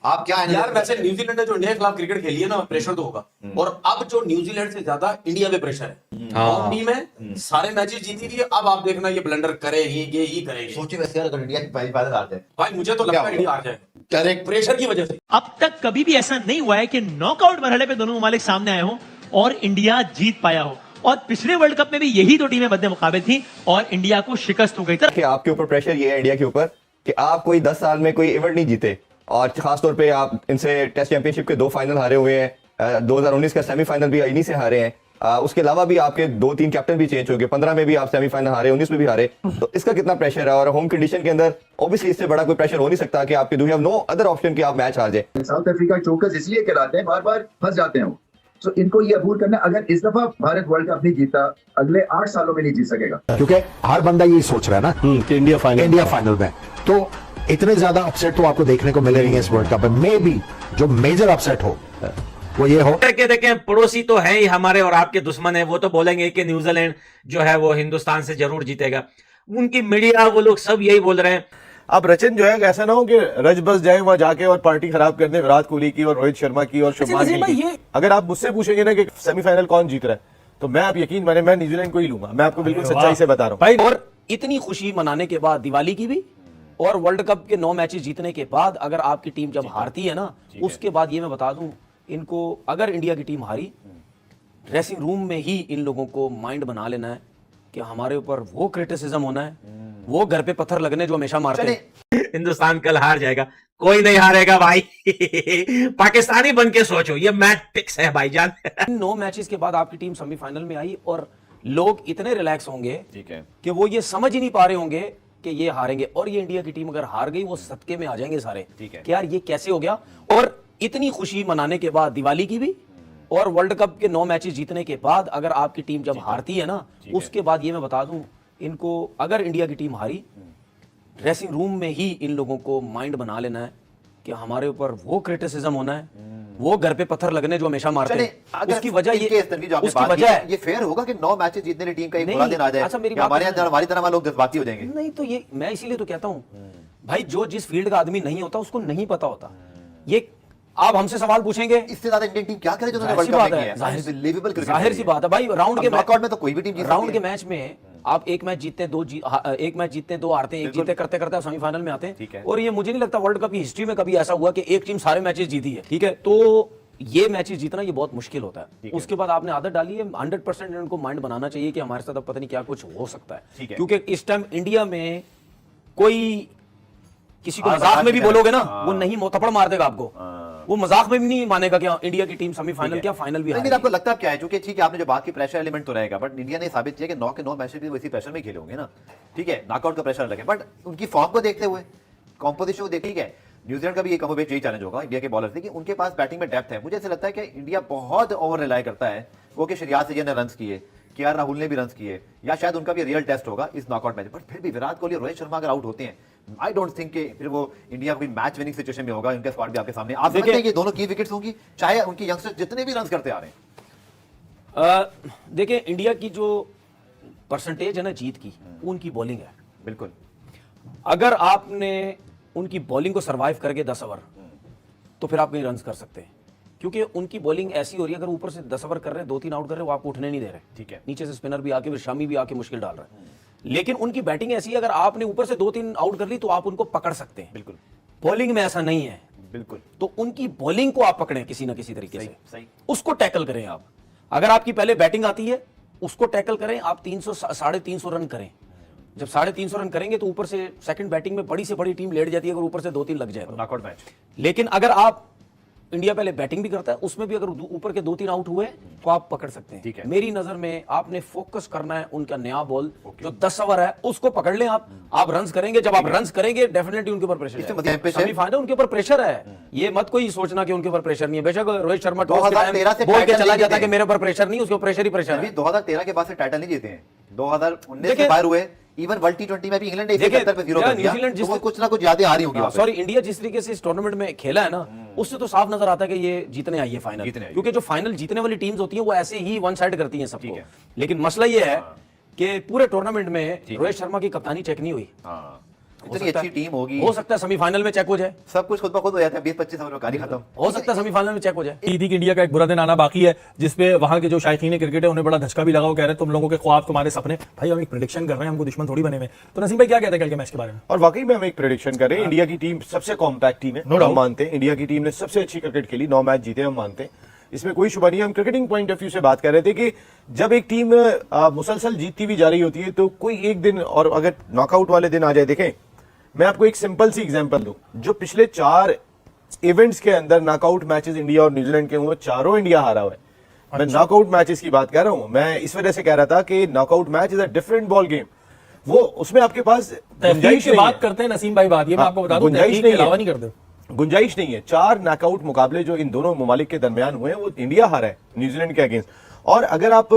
आप क्या यार वैसे न्यूजीलैंड ने जो इंडिया के खिलाफ क्रिकेट खेली है ना, प्रेशर तो होगा। और अब जो न्यूजीलैंड से ज्यादा इंडिया पे प्रेशर है। हाँ। टीम है, सारे मैचेस जीती रही है। अब आप देखना ये ब्लंडर करेगी, ये करेगी। सोचिए वैसे यार, अगर इंडिया की पहली बार हार जाए, भाई मुझे तो लगता है इंडिया हार जाएगा करेक्ट, प्रेशर की वजह से। अब तक कभी भी ऐसा नहीं हुआ है कि नॉकआउट मरहले पे दोनों ममालिक सामने आए हों और इंडिया जीत पाया हो। और पिछले वर्ल्ड कप में भी यही दो टीमें बदले मुकाबले थी और इंडिया को शिकस्त हो गई थी। कि आपके ऊपर प्रेशर ये है इंडिया के ऊपर कि आप कोई 10 साल में कोई इवेंट नहीं जीते, और खासतौर पे आप इनसे टेस्ट चैंपियनशिप के 2 फाइनल हारे हुए हैं, 2019 का सेमीफाइनल भी इन्हीं से हारे हैं। उसके अलावा भी आपके 2-3 कैप्टन भी चेंज हो गए, 15 में भी आप सेमीफाइनल हारे, 19 में भी हारे। तो इसका कितना प्रेशर है, और होम कंडीशन के अंदर ऑब्वियसली इससे बड़ा कोई प्रेशर हो नहीं सकता कि आपके do have no other option कि आप मैच हार जाए। साउथ अफ्रीका चोकर्स इसलिए कहलाते हैं, बार बार फंस जाते हैं। तो इनको ये अबूर करना, अगर इस दफा भारत वर्ल्ड कप नहीं जीता, अगले 8 सालों में नहीं जीत सकेगा। क्योंकि हर बंदा यही सोच रहा है ना कि इंडिया फाइनल में, तो इतने ज्यादा अपसेट तो आपको देखने को मिले नहीं है इस वर्ल्ड कप में। मे बी जो मेजर अपसेट हो वो ये हो के देखें, पड़ोसी तो है ही हमारे और आपके दुश्मन है। वो तो बोलेंगे कि न्यूजीलैंड जो है वो हिंदुस्तान से जरूर जीतेगा। उनकी मीडिया वो लोग सब यही बोल रहे हैं। अब रचन जो है ऐसा ना हो कि रज बस जाए वहां जाके और पार्टी खराब कर दे विराट कोहली की और रोहित शर्मा की और शुभमान गिल की। अगर आप मुझसे पूछेंगे ना कि सेमीफाइनल कौन जीत रहा है, तो मैं आप यकीन माने मैं न्यूजीलैंड को ही लूंगा। मैं आपको बिल्कुल सच्चाई से बता रहा हूँ भाई। और इतनी खुशी मनाने के बाद, दिवाली की भी और वर्ल्ड कप के 9 मैचेस जीतने के बाद, अगर आपकी टीम जब हारती है ना, उसके बाद ये मैं बता दूं इनको, अगर इंडिया की टीम हारी, ड्रेसिंग रूम में ही इन लोगों को माइंड बना लेना है कि हमारे ऊपर वो क्रिटिसिज्म होना है, वो घर पे पत्थर लगने जो हमेशा मारते हैं। हिंदुस्तान कल हार जाएगा, कोई नहीं हारेगा भाई। पाकिस्तानी बन के सोचो, ये मैच फिक्स है भाईजान। 9 मैचेस के बाद आपकी टीम सेमीफाइनल में आई और लोग इतने रिलैक्स होंगे कि वो ये समझ ही नहीं पा रहे होंगे कि ये हारेंगे। और ये इंडिया की टीम अगर हार गई, वो सदके में आ जाएंगे सारे कि यार ये कैसे हो गया। और इतनी खुशी मनाने के बाद, दिवाली की भी और वर्ल्ड कप के 9 मैचेस जीतने के बाद, अगर आपकी टीम जब हारती है ना, उसके बाद ये मैं बता दूं इनको, अगर इंडिया की टीम हारी, ड्रेसिंग रूम में ही इन लोगों को माइंड बना लेना है कि हमारे ऊपर वो क्रिटिसिज्म होना है, वो घर पे पत्थर लगने जो हमेशा मारते हैं। उसकी वजह ये फेयर होगा कि 9 मैचेस जीतने वाली टीम का एक बुरा दिन आ जाए। अच्छा, मेरी हमारे अंदर हमारी तरह लोग जज्बाती हो जाएंगे। नहीं तो ये मैं इसीलिए तो कहता हूं भाई, जो जिस फील्ड का आदमी नहीं होता उसको नहीं पता होता। ये आप हमसे सवाल पूछेंगे, इससे ज्यादा इंडियन टीम क्या करे जो उन्होंने वर्ल्ड कप में किया है? जाहिर सी बात है भाई। राउंड नॉकआउट में तो कोई भी टीम जीत सकती है। राउंड के मैच में आप एक मैच जीतते हैं, 2 हारते हैं, एक जीते, करते करते आप सेमीफाइनल में आते हैं। और ये मुझे नहीं लगता वर्ल्ड कप की हिस्ट्री में कभी ऐसा हुआ कि एक टीम सारे मैचेस जीती है। ठीक है, तो ये मैचेस जीतना ये बहुत मुश्किल होता है। उसके बाद आपने आदत डाली है, 100% इनको माइंड बनाना चाहिए कि हमारे साथ अब पता नहीं क्या कुछ हो सकता है। क्योंकि इस टाइम इंडिया में कोई किसी को मजाक में भी बोलोगे ना, वो नहीं थप्पड़ मार देगा आपको। वो मजाक में भी नहीं मानेगा कि इंडिया की टीम सेमीफाइनल क्या फाइनल भी। लेकिन आपको लगता क्या है, क्योंकि ठीक है आपने जो बात की प्रेशर एलिमेंट तो रहेगा, बट इंडिया ने साबित किया कि 9 के 9 मैचेस भी वैसी प्रेशर में खेले होंगे ना। ठीक है, नॉकआउट का प्रेशर अलग है, बट उनकी फॉर्म को देखते हुए, कॉम्पोजिशन को देख, ठीक है, न्यूजीलैंड का भी एक कमोबेश यही चैलेंज होगा इंडिया के बॉलर से कि उनके पास बैटिंग में डेप्थ है। मुझे ऐसा लगता है कि इंडिया बहुत ओवर रिलाई करता है वो कि शरियात सैयद ने रन किए, केआर राहुल ने भी रन किए, या शायद उनका भी रियल टेस्ट होगा इस नॉकआउट मैच। बट फिर भी विराट कोहली और रोहित शर्मा अगर आउट होते हैं, आई डोंट थिंक कि फिर वो इंडिया कोई मैच विनिंग सिचुएशन में होगा। उनका स्क्वाड भी आपके सामने, आप देखते हैं कि दोनों की विकेट्स होंगी, चाहे उनकी यंगस्टर्स जितने भी रन करते आ रहे हैं। देखिए, इंडिया की जो परसेंटेज है ना जीत की, उनकी बॉलिंग है। बिल्कुल, अगर आपने उनकी बॉलिंग को सरवाइव करके 10 ओवर, तो फिर आप कहीं रन कर सकते हैं। क्योंकि उनकी बॉलिंग ऐसी हो रही है, अगर ऊपर से 10 ओवर कर रहे हैं, 2-3 आउट कर रहे हैं, वो आपको उठने नहीं दे रहे। ठीक है, नीचे से स्पिनर भी आके, फिर शामी भी आके मुश्किल डाल रहा है। लेकिन उनकी बैटिंग ऐसी है, अगर आपने ऊपर से 2-3 आउट कर ली तो आप उनको पकड़ सकते हैं। बिल्कुल, बॉलिंग में ऐसा नहीं है। बिल्कुल, तो उनकी बॉलिंग को आप पकड़ें किसी ना किसी तरीके से, सही, उसको टैकल करें आप। अगर आपकी पहले बैटिंग आती है, उसको टैकल करें आप। 300 350 रन करें। जब 350 रन करेंगे तो ऊपर से सेकंड बैटिंग में बड़ी से बड़ी टीम लेट जाती है, अगर ऊपर से 2-3 लग जाए तो नॉकआउट मैच। लेकिन अगर आप, इंडिया पहले बैटिंग भी करता है, उसमें भी अगर ऊपर के 2-3 आउट हुए तो आप पकड़ सकते हैं। ठीक है, मेरी नजर में आपने फोकस करना है उनका नया बॉल जो 10 ओवर है, उसको पकड़ लें आप रन करेंगे। जब आप रन करेंगे, डेफिनेटली उनके ऊपर प्रेशर है, सेमीफाइनल उनके ऊपर प्रेशर है। ये मत कोई सोचना कि उनके ऊपर प्रेशर नहीं है। बेशक रोहित शर्मा 2013 से बोल के चला जाता है कि मेरे ऊपर प्रेशर नहीं, उसके ऊपर प्रेशर ही प्रेशर है। 2013 के बाद से टाइटल नहीं जीते हैं, 2019 से बाहर हुए। इवन वर्ल्ड टी20 में भी इंग्लैंड ने 71 पे 0 कर दिया, तो कुछ ना कुछ यादें आ रही होंगी। सॉरी, इंडिया जिस तरीके से इस टूर्नामेंट में खेला है ना, उससे तो साफ नजर आता है कि ये जीतने आई है फाइनल। क्योंकि जो फाइनल जीतने वाली टीम्स होती हैं वो ऐसे ही वन साइड करती हैं सबको। लेकिन मसला ये है कि पूरे टूर्नामेंट में रोहित शर्मा की कप्तानी चेक नहीं हुई। इतनी अच्छी टीम होगी, हो सकता है सेमीफाइनल में चेक हो जाए, सब कुछ खुद ब खुद हो जाता है, 20-25 ओवर में कहानी खत्म। हो सकता है सेमीफाइनल में चेक हो जाए। ईदी की इंडिया का एक बुरा दिन आना बाकी है, जिसपे वहां के जो शायकीन क्रिकेट है उन्हें बड़ा धचका भी लगा। वो कह रहे हैं तुम लोगों के ख्वाब तुम्हारे सपने, भाई हम एक प्रेडिक्शन कर रहे हैं, हमको दुश्मन थोड़ी बने हुए। तो नसीम भाई क्या कहते हैं कल के मैच के बारे में? और वाकई में हम एक प्रेडिक्शन कर रहे हैं, इंडिया की टीम सबसे कॉम्पैक्ट टीम है, हम मानते हैं। इंडिया की टीम ने सबसे अच्छी क्रिकेट खेली, 9 मैच जीते, हम मानते हैं, इसमें कोई शुबा नहीं है। हम क्रिकेटिंग पॉइंट ऑफ व्यू से बात कर रहे थे कि जब एक टीम मुसलसल जीतती हुई जा रही होती है तो कोई एक दिन, और अगर नॉकआउट वाले दिन आ जाए, देखें मैं आपको एक सिंपल सी एग्जांपल दूं, जो पिछले 4 इवेंट्स के अंदर नॉकआउट मैचेस इंडिया और न्यूजीलैंड के हुए, चारों इंडिया हारा हुआ है। मैं नॉकआउट मैचेस की बात कर रहा हूं, मैं इस वजह से कह रहा था कि knockout match is a different ball game. वो उसमें आपके पास गुंजाइश की बात करते हैं नसीम भाई, बात ये मैं आपको बता दूं, गुंजाइश के अलावा नहीं करते, गुंजाइश नहीं है। 4 नॉकआउट मुकाबले जो इन दोनों ममालिक के दरमियान हुए हैं वो इंडिया हारा है न्यूजीलैंड के अगेंस्ट। और अगर आप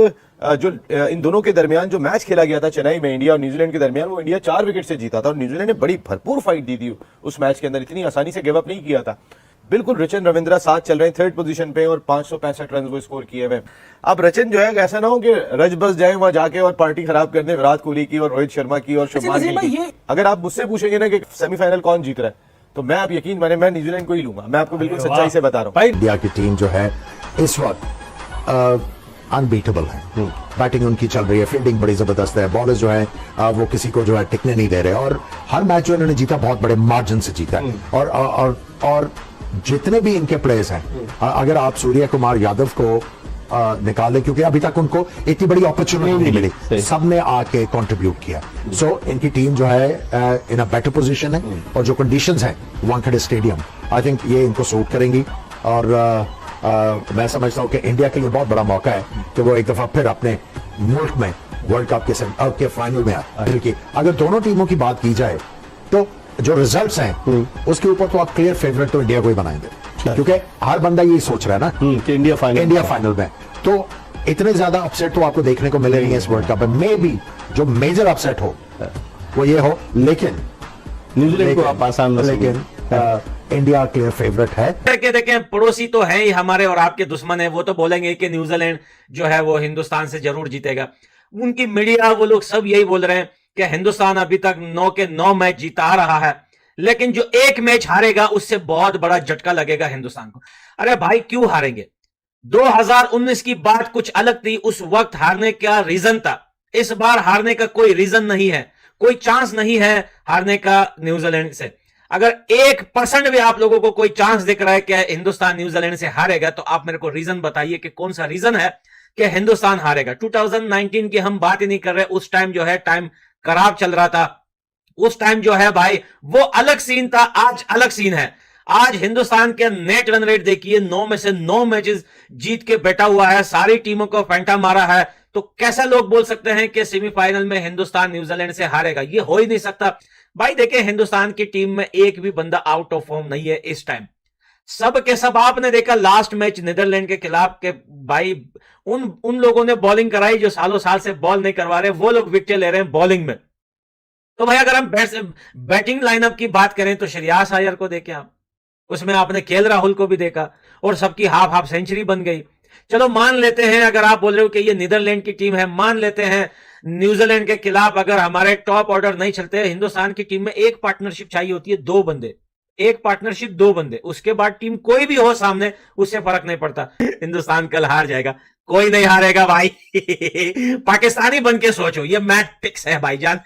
जो इन दोनों के दरमियान जो मैच खेला गया था चेन्नई में इंडिया और न्यूजीलैंड के दरमियान, वो इंडिया 4 विकेट से जीता था और न्यूजीलैंड ने बड़ी भरपूर फाइट दी थी उस मैच के अंदर, इतनी आसानी से गिव अप नहीं किया था। बिल्कुल रचन रविंद्रा साथ चल रहे हैं 3rd पोजीशन पे और 565 रन वो स्कोर किए हुए। अब रचन जो है, ऐसा ना हो कि रज बस जाए वहां जाके और पार्टी खराब कर दे विराट कोहली की और रोहित शर्मा की और शुभमान गिल की। अगर आप मुझसे पूछेंगे ना कि सेमीफाइनल कौन जीत रहा है, तो मैं आप यकीन माने मैं न्यूजीलैंड को ही लूंगा। मैं आपको बिल्कुल सच्चाई से बता रहा हूँ। इंडिया की टीम जो है इस वक्त अनबीटेबल है, बैटिंग उनकी चल रही है, फील्डिंग बड़ी जबरदस्त है, बॉलर्स जो है वो किसी को जो है टिकने नहीं दे रहे, और हर मैच जो इन्होंने जीता बहुत बड़े मार्जिन से जीता है। और जितने भी इनके प्लेयर्स हैं, अगर आप सूर्य कुमार यादव को निकाले, क्योंकि अभी तक उनको इतनी बड़ी अपॉर्चुनिटी नहीं मिली, सबने आके कंट्रीब्यूट किया। सो इनकी टीम जो है इन अ बेटर पोजीशन है, और जो कंडीशंस हैं वानखेड़े स्टेडियम, आई थिंक ये इनको सूट करेंगी। और मैं समझता हूँ कि इंडिया के लिए बहुत बड़ा मौका है कि वो एक दफा फिर अपने मुल्क में वर्ल्ड कप के फाइनल में आए। बल्कि अगर दोनों टीमों की बात की जाए तो जो रिजल्ट्स हैं उसके ऊपर तो आप क्लियर फेवरेट तो इंडिया को ही बनाएंगे, क्योंकि हर बंदा ये सोच रहा है ना कि इंडिया फाइनल में, तो इतने ज्यादा अपसेट तो आपको देखने को मिले नहीं है इस वर्ल्ड कप में। मे बी जो मेजर अपसेट हो वो ये हो, लेकिन न्यूजीलैंड को आप आसान, लेकिन इंडिया क्लियर फेवरेट है। देखें पड़ोसी तो है ही हमारे और आपके दुश्मन है, वो तो बोलेंगे कि न्यूजीलैंड जो है वो हिंदुस्तान से जरूर जीतेगा। उनकी मीडिया वो लोग सब यही बोल रहे हैं कि हिंदुस्तान अभी तक 9 के 9 मैच जीता आ रहा है, लेकिन जो एक मैच हारेगा उससे बहुत बड़ा झटका लगेगा हिंदुस्तान को। अरे भाई क्यों हारेंगे? 2019 की बात कुछ अलग थी, उस वक्त हारने का रीजन था। इस बार हारने का कोई रीजन नहीं है, कोई चांस नहीं है हारने का न्यूजीलैंड से। अगर 1% भी आप लोगों को कोई चांस दिख रहा है कि हिंदुस्तान न्यूजीलैंड से हारेगा, तो आप मेरे को रीजन बताइए कि कौन सा रीजन है कि हिंदुस्तान हारेगा। 2019 की हम बात ही नहीं कर रहे, उस टाइम जो है टाइम खराब चल रहा था, उस टाइम जो है भाई वो अलग सीन था, आज अलग सीन है। आज हिंदुस्तान के नेट रन रेट देखिए, 9 में से 9 मैचेस जीत के बैठा हुआ है, सारी टीमों को फेंटा मारा है। तो कैसे लोग बोल सकते हैं कि सेमीफाइनल में हिंदुस्तान न्यूजीलैंड से हारेगा? ये हो ही नहीं सकता भाई। देखिए हिंदुस्तान की टीम में एक भी बंदा आउट ऑफ फॉर्म नहीं है इस टाइम, सब के सब। आपने देखा लास्ट मैच नीदरलैंड के खिलाफ के भाई उन लोगों ने बॉलिंग कराई जो सालों साल से बॉल नहीं करवा रहे, वो लोग विकेट ले रहे हैं बॉलिंग में। तो भाई अगर हम बैटिंग लाइनअप की बात करें तो श्रेयस अय्यर को देखें आप, उसमें आपने केएल राहुल को भी देखा और सबकी हाफ सेंचुरी बन गई। चलो मान लेते हैं, अगर आप बोल रहे हो कि ये नीदरलैंड की टीम है, मान लेते हैं न्यूजीलैंड के खिलाफ अगर हमारे टॉप ऑर्डर नहीं चलते, हिंदुस्तान की टीम में एक पार्टनरशिप चाहिए होती है, 2 बंदे, एक पार्टनरशिप 2 बंदे, उसके बाद टीम कोई भी हो सामने उससे फर्क नहीं पड़ता। हिंदुस्तान कल हार जाएगा, कोई नहीं हारेगा भाई। पाकिस्तानी बन के सोचो, ये मैच फिक्स है भाईजान।